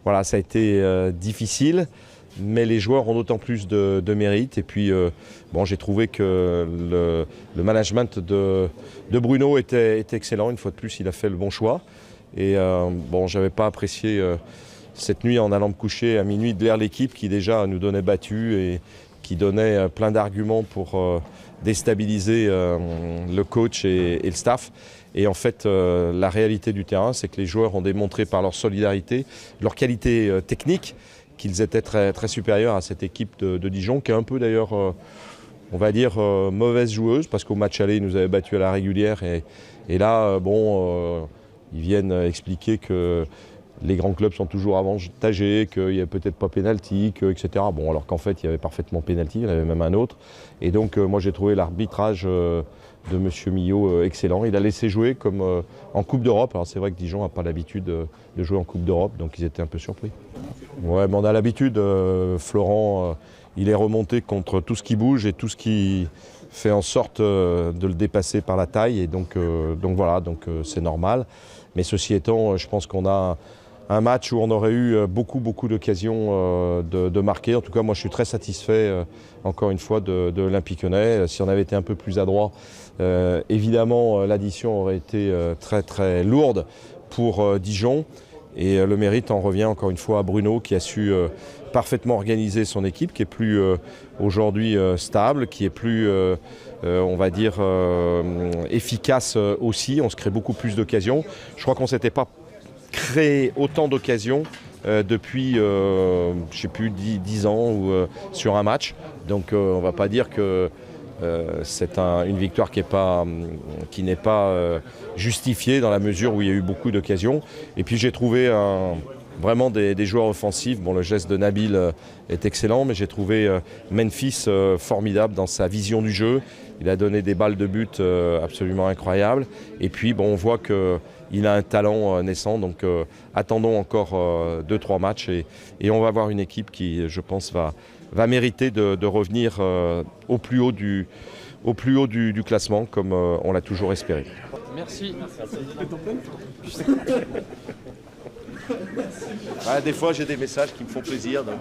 voilà, ça a été difficile, mais les joueurs ont d'autant plus de mérite. Et puis, bon, j'ai trouvé que le management de Bruno était excellent. Une fois de plus, il a fait le bon choix. Et bon, j'avais pas apprécié cette nuit en allant me coucher à minuit de l'air l'équipe qui déjà nous donnait battus et qui donnait plein d'arguments pour déstabiliser le coach et le staff. Et en fait, la réalité du terrain, c'est que les joueurs ont démontré par leur solidarité, leur qualité technique, qu'ils étaient très, très supérieurs à cette équipe de Dijon, qui est un peu d'ailleurs, on va dire, mauvaise joueuse, parce qu'au match aller, ils nous avaient battus à la régulière. Et là, bon, ils viennent expliquer que les grands clubs sont toujours avantagés, qu'il n'y a peut-être pas pénalty, etc. Bon, alors qu'en fait, il y avait parfaitement pénalty, il y en avait même un autre. Et donc, moi, j'ai trouvé l'arbitrage de M. Millot excellent. Il a laissé jouer comme en Coupe d'Europe. Alors, c'est vrai que Dijon n'a pas l'habitude de jouer en Coupe d'Europe, donc ils étaient un peu surpris. Ouais, mais on a l'habitude. Florent, il est remonté contre tout ce qui bouge et tout ce qui fait en sorte de le dépasser par la taille. Et donc voilà, c'est normal. Mais ceci étant, je pense qu'on a un match où on aurait eu beaucoup d'occasions de marquer. En tout cas, moi, je suis très satisfait, encore une fois, de l'Olympique Lyonnais. Si on avait été un peu plus adroit, évidemment, l'addition aurait été très, très lourde pour Dijon. Et le mérite en revient encore une fois à Bruno, qui a su parfaitement organiser son équipe, qui est plus aujourd'hui stable, qui est plus, on va dire, efficace aussi. On se crée beaucoup plus d'occasions. Je crois qu'on ne s'était pas créé autant d'occasions depuis, je ne sais plus, 10 ans ou, sur un match. Donc on ne va pas dire que c'est une victoire qui n'est pas justifiée dans la mesure où il y a eu beaucoup d'occasions. Et puis j'ai trouvé vraiment des joueurs offensifs. Bon, le geste de Nabil est excellent, mais j'ai trouvé Memphis formidable dans sa vision du jeu. Il a donné des balles de but absolument incroyables. Et puis bon, on voit qu'il a un talent naissant. Donc attendons encore 2-3 matchs et on va avoir une équipe qui, je pense, va mériter de revenir au plus haut du classement, comme on l'a toujours espéré. Merci. Des fois, j'ai des messages qui me font plaisir. Donc,